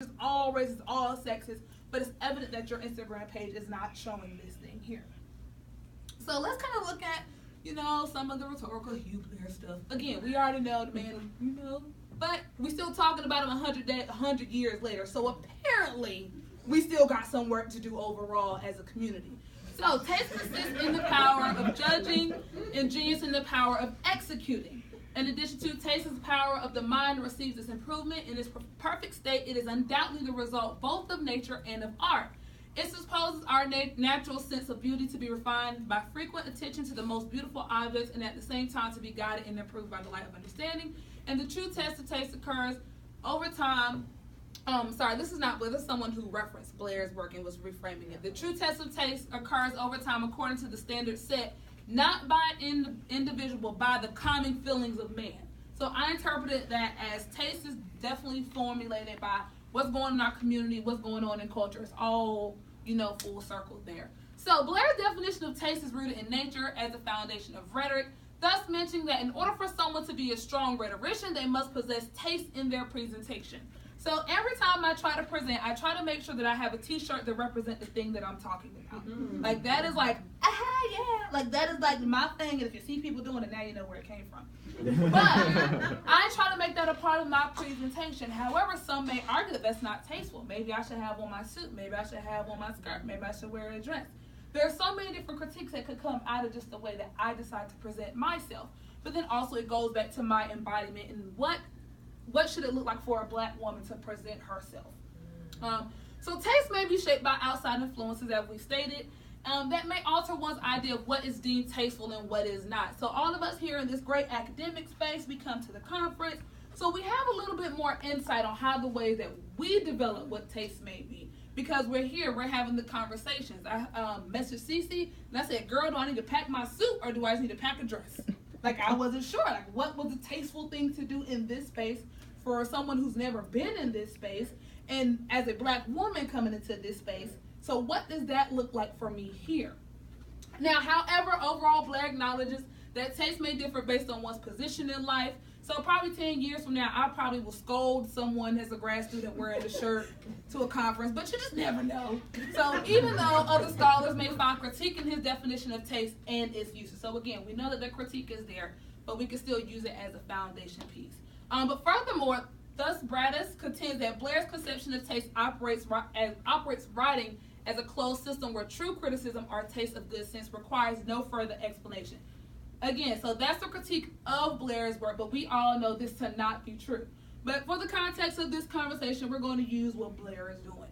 It's all racist, all sexist, but it's evident that your Instagram page is not showing this thing here. So let's kind of look at, some of the rhetorical Blair stuff. Again, we already know the man, but we still talking about him 100 years later. So apparently, we still got some work to do overall as a community. So taste consists in the power of judging, and genius in the power of executing. In addition to taste is the power of the mind receives its improvement in its perfect state. It is undoubtedly the result both of nature and of art. It supposes our natural sense of beauty to be refined by frequent attention to the most beautiful objects, and at the same time to be guided and improved by the light of understanding. And the true test of taste occurs over time. This is someone who referenced Blair's work and was reframing it. The true test of taste occurs over time according to the standard set, not by an individual, by the common feelings of man. So I interpreted that as taste is definitely formulated by what's going on in our community, what's going on in culture. It's all, full circle there. So Blair's definition of taste is rooted in nature as the foundation of rhetoric, thus mentioning that in order for someone to be a strong rhetorician, they must possess taste in their presentation. So every time I try to present, I try to make sure that I have a t-shirt that represents the thing that I'm talking about. Mm-hmm. Like that is like, like that is like my thing, and if you see people doing it, now you know where it came from. But I try to make that a part of my presentation. However, some may argue that that's not tasteful. Maybe I should have on my suit. Maybe I should have on my skirt. Maybe I should wear a dress. There are so many different critiques that could come out of just the way that I decide to present myself. But then also it goes back to my embodiment and what should it look like for a black woman to present herself. So taste may be shaped by outside influences, as we stated, that may alter one's idea of what is deemed tasteful and what is not. So all of us here in this great academic space, we come to the conference, so we have a little bit more insight on how the way that we develop what taste may be. Because we're here, we're having the conversations. I messaged Cece, and I said, girl, do I need to pack my suit or do I just need to pack a dress? Like, I wasn't sure. Like, what was a tasteful thing to do in this space for someone who's never been in this space, and as a black woman coming into this space? So what does that look like for me here? Now, however, overall, Blair acknowledges that taste may differ based on one's position in life. So probably 10 years from now, I probably will scold someone as a grad student wearing a shirt to a conference, but you just never know. So even though other scholars may find critique in his definition of taste and its uses. So again, we know that the critique is there, but we can still use it as a foundation piece. But furthermore, thus Bradis contends that Blair's conception of taste operates writing as a closed system where true criticism or taste of good sense requires no further explanation. Again, so that's the critique of Blair's work, but we all know this to not be true. But for the context of this conversation, we're going to use what Blair is doing.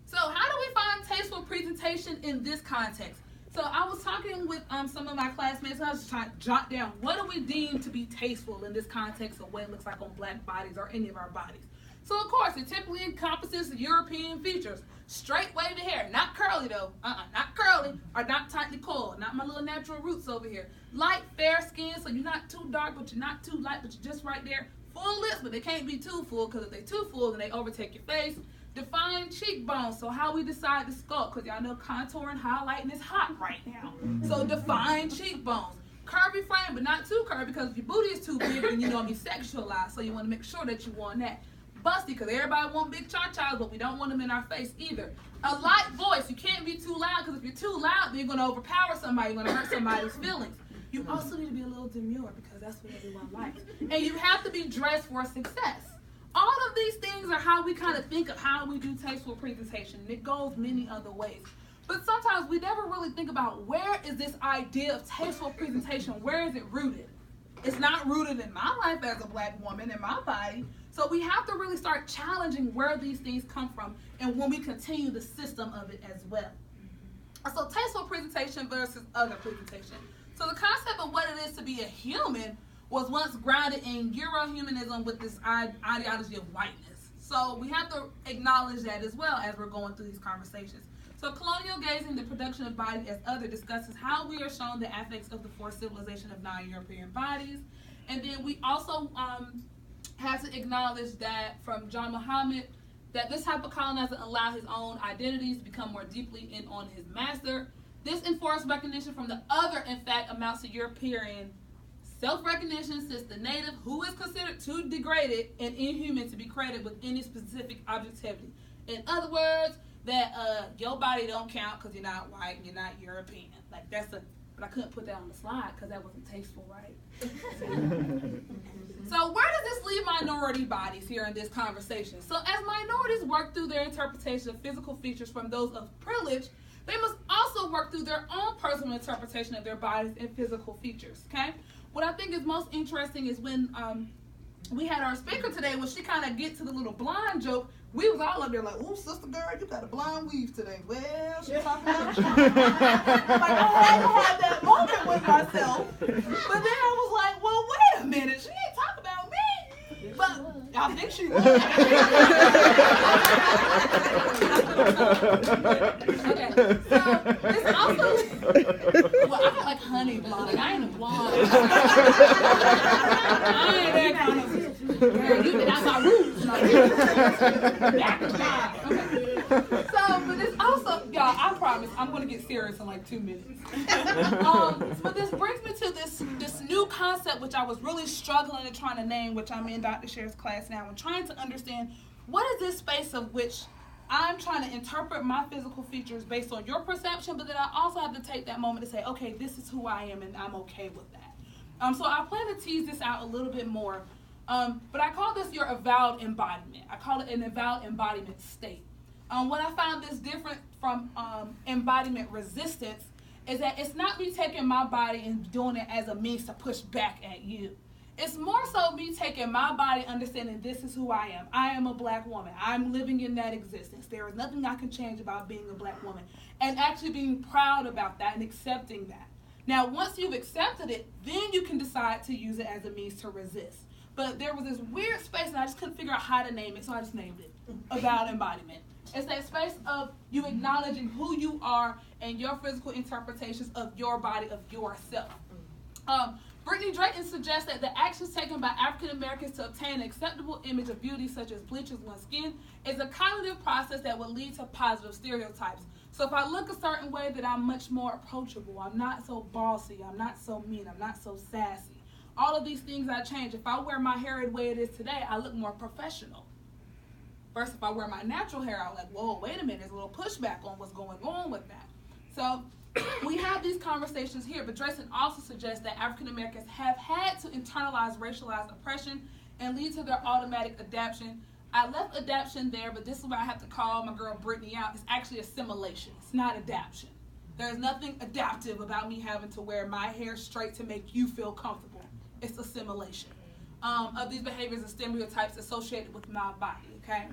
So how do we find tasteful presentation in this context? So I was talking with some of my classmates, and I was just trying to jot down, what do we deem to be tasteful in this context of what it looks like on black bodies or any of our bodies? So of course, it typically encompasses the European features. Straight wavy hair, not curly though, not curly, or not tightly coiled, not my little natural roots over here. Light, fair skin, so you're not too dark, but you're not too light, but you're just right there. Full lips, but they can't be too full, because if they're too full, then they overtake your face. Defined cheekbones, so how we decide to sculpt, because y'all know contour and highlighting is hot right now. So defined cheekbones. Curvy frame, but not too curvy, because if your booty is too big, then you know be sexualized, so you want to make sure that you want that. Busty, because everybody want big cha-chas, but we don't want them in our face either. A light voice, you can't be too loud, because if you're too loud, then you're going to overpower somebody, you're going to hurt somebody's feelings. You also need to be a little demure, because that's what everyone likes. And you have to be dressed for success. All of these things are how we kind of think of how we do tasteful presentation, and it goes many other ways. But sometimes we never really think about, where is this idea of tasteful presentation, where is it rooted? It's not rooted in my life as a black woman, in my body. So we have to really start challenging where these things come from, and when we continue the system of it as well. So tasteful presentation versus other presentation. So the concept of what it is to be a human was once grounded in Euro-humanism with this ideology of whiteness. So we have to acknowledge that as well as we're going through these conversations. So colonial gazing, the production of body as other, discusses how we are shown the affects of the forced civilization of non-European bodies. And then we also have to acknowledge that from John Muhammad, that this type of colonizer allowed his own identities to become more deeply in on his master. This enforced recognition from the other, in fact, amounts to European Self-recognition since the native who is considered too degraded and inhuman to be credited with any specific objectivity. In other words, that your body don't count because you're not white and you're not European. Like but I couldn't put that on the slide because that wasn't tasteful, right? So where does this leave minority bodies here in this conversation? So as minorities work through their interpretation of physical features from those of privilege, they must also work through their own personal interpretation of their bodies and physical features, okay? What I think is most interesting is when we had our speaker today, when she kind of get to the little blonde joke, we was all up there like, ooh, sister girl, you got a blonde weave today. Well, she talking about like, I had to have that moment with myself. But then I was like, well, wait a minute, she ain't talking about me. But I think she was. Okay, so it's also, well, I got like honey blonde. Like, I ain't a blonde. I ain't that kind of girl. You been out my roots. Like, okay. So, but it's also, y'all, I promise I'm going to get serious in like 2 minutes. But this brings me to this new concept, which I was really struggling and trying to name, which I'm in Dr. Sher's class now, and trying to understand what is this space of which I'm trying to interpret my physical features based on your perception, but then I also have to take that moment to say, okay, this is who I am, and I'm okay with that. So I plan to tease this out a little bit more, but I call this your avowed embodiment. I call it an avowed embodiment state. What I found this different from embodiment resistance is that it's not me taking my body and doing it as a means to push back at you. It's more so me taking my body, understanding this is who I am. I am a black woman. I'm living in that existence. There is nothing I can change about being a black woman. And actually being proud about that and accepting that. Now, once you've accepted it, then you can decide to use it as a means to resist. But there was this weird space, and I just couldn't figure out how to name it, so I just named it avowed embodiment. It's that space of you acknowledging who you are and your physical interpretations of your body, of yourself. Brittany Drayton suggests that the actions taken by African Americans to obtain an acceptable image of beauty, such as bleaching one's skin, is a cognitive process that will lead to positive stereotypes. So if I look a certain way, that I'm much more approachable, I'm not so bossy, I'm not so mean, I'm not so sassy. All of these things I change. If I wear my hair the way it is today, I look more professional. Versus if I wear my natural hair, I'm like, whoa, wait a minute, there's a little pushback on what's going on with that. So we have these conversations here, but Drayton also suggests that African Americans have had to internalize racialized oppression and lead to their automatic adaptation. I left adaptation there, but this is where I have to call my girl Brittany out. It's actually assimilation. It's not adaptation. There's nothing adaptive about me having to wear my hair straight to make you feel comfortable. It's assimilation of these behaviors and stereotypes associated with my body, okay?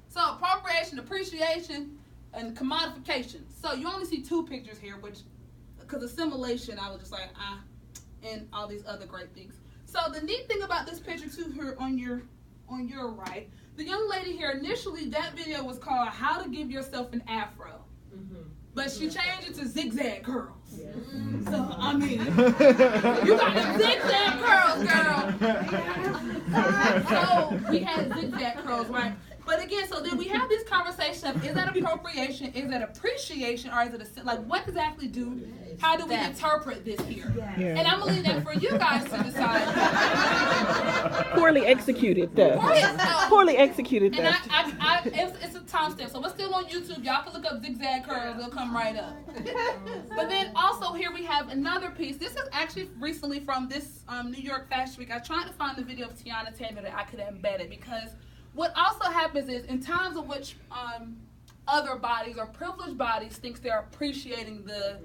So appropriation, appreciation, and commodification. So you only see 2 pictures here, which, because assimilation, I was just like, and all these other great things. So the neat thing about this picture too here on your right, the young lady here, initially that video was called How to Give Yourself an Afro. But she changed it to zigzag curls. Yeah. So, I mean, you got the zigzag curls, girl. So, we had zigzag curls, right? But again, so then we have this conversation of, is that appropriation, is that appreciation, or is it how do we interpret this here? Yeah. And I'm going to leave that for you guys to decide. Poorly executed theft. Poorly executed theft. And it's a timestamp, so it's still on YouTube. Y'all can look up zigzag curls, they'll come right up. But then also here we have another piece. This is actually recently from this New York Fashion Week. I tried to find the video of Tiana Taylor that I could embed it, because what also happens is in times in which other bodies or privileged bodies thinks they're appreciating the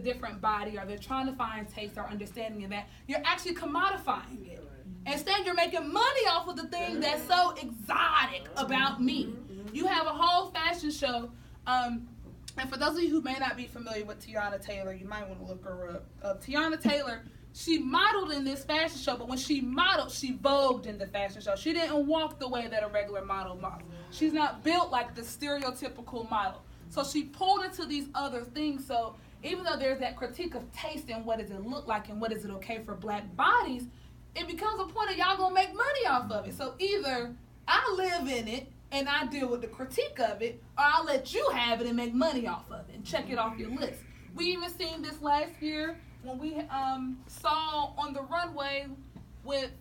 different body, or they're trying to find taste or understanding in that, you're actually commodifying it. Instead, you're making money off of the thing that's so exotic about me. You have a whole fashion show, and for those of you who may not be familiar with Tiana Taylor, you might want to look her up. Tiana Taylor, she modeled in this fashion show, but when she modeled, she vogued in the fashion show. She didn't walk the way that a regular model models. She's not built like the stereotypical model. So she pulled into these other things. So even though there's that critique of taste and what does it look like and what is it okay for black bodies, it becomes a point of y'all gonna make money off of it. So either I live in it and I deal with the critique of it, or I'll let you have it and make money off of it and check it off your list. We even seen this last year when we saw on the runway with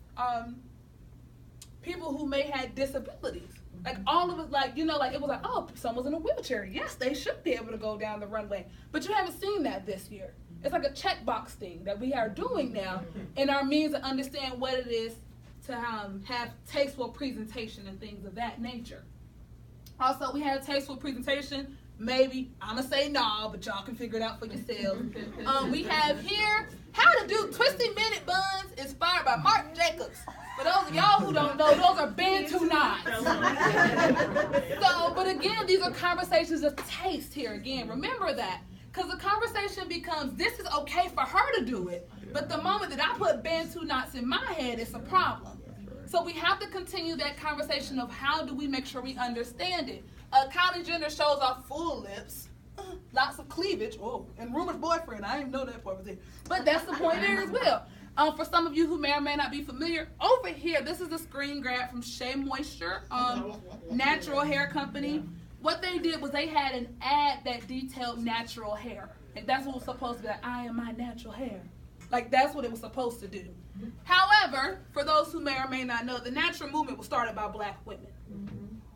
people who may have disabilities. Like all of us, like, you know, like it was like, oh, someone's in a wheelchair. Yes, they should be able to go down the runway. But you haven't seen that this year. It's like a checkbox thing that we are doing now in our means to understand what it is to have tasteful presentation and things of that nature. Also, we had a tasteful presentation. Maybe, I'm going to say no, but y'all can figure it out for yourselves. We have here how to do twisty minute buns inspired by Mark Jacobs. For those of y'all who don't know, those are Pt.2 knots. So, but again, these are conversations of taste here again. Remember that. Because the conversation becomes, this is okay for her to do it, but the moment that I put Pt.2 knots in my head, it's a problem. So we have to continue that conversation of how do we make sure we understand it. Kylie Jenner shows off full lips, lots of cleavage, and Rumor's boyfriend, I didn't know that part was there. But that's the point there as well. For some of you who may or may not be familiar, over here, this is a screen grab from Shea Moisture, natural hair company. What they did was they had an ad that detailed natural hair. Like that's what it was supposed to be, like, I am my natural hair. Like that's what it was supposed to do. However, for those who may or may not know, the natural movement was started by black women.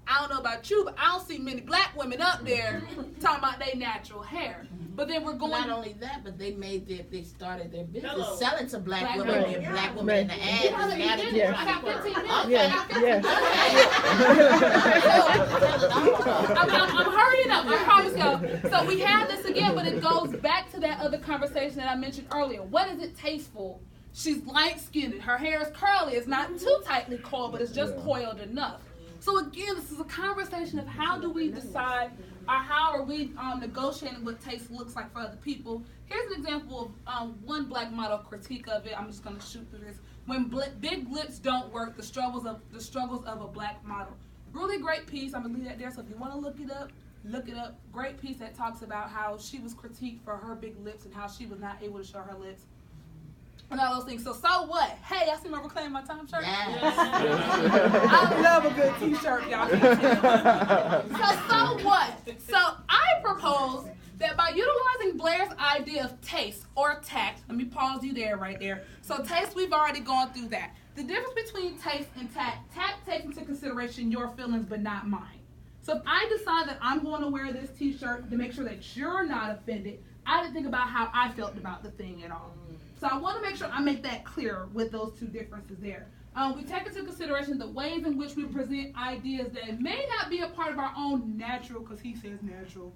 I don't know about you, but I don't see many black women up there talking about their natural hair. But then we're going. Not only that, but they started their business selling to black women and black women in the ads. I got 15 minutes. I'm hurrying up. I promise y'all. So we have this again, but it goes back to that other conversation that I mentioned earlier. What is it tasteful? She's light-skinned. Her hair is curly. It's not too tightly coiled, but it's just coiled enough. So again, this is a conversation of how do we decide or how are we negotiating what taste looks like for other people. Here's an example of one black model critique of it. I'm just going to shoot through this. When big lips don't work, the struggles of a black model. Really great piece. I'm going to leave that there. So if you want to look it up, look it up. Great piece that talks about how she was critiqued for her big lips and how she was not able to show her lips. And all those things. So what? Hey, I see my Reclaim My Time shirt. Yes. I love a good t-shirt, y'all. So what? So I propose that by utilizing Blair's idea of taste or tact, let me pause you there right there. So taste, we've already gone through that. The difference between taste and tact takes into consideration your feelings but not mine. So if I decide that I'm going to wear this t-shirt to make sure that you're not offended, I didn't think about how I felt about the thing at all. So I want to make sure I make that clear with those two differences there. We take into consideration the ways in which we present ideas that may not be a part of our own natural, because he says natural,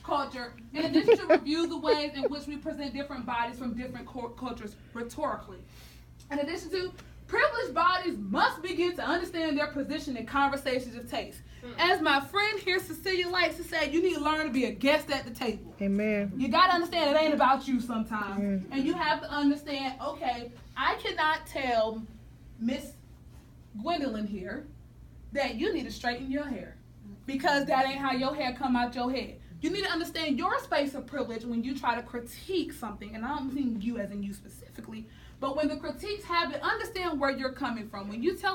culture. In addition to review the ways in which we present different bodies from different cultures rhetorically. In addition to, privileged bodies must begin to understand their position in conversations of taste. As my friend here, Cecilia, likes to say, you need to learn to be a guest at the table. Amen. You got to understand it ain't about you sometimes. And you have to understand, okay, I cannot tell Miss Gwendolyn here that you need to straighten your hair because that ain't how your hair come out your head. You need to understand your space of privilege when you try to critique something, and I don't mean you as in you specifically, but when the critiques happen, understand where you're coming from. When you tell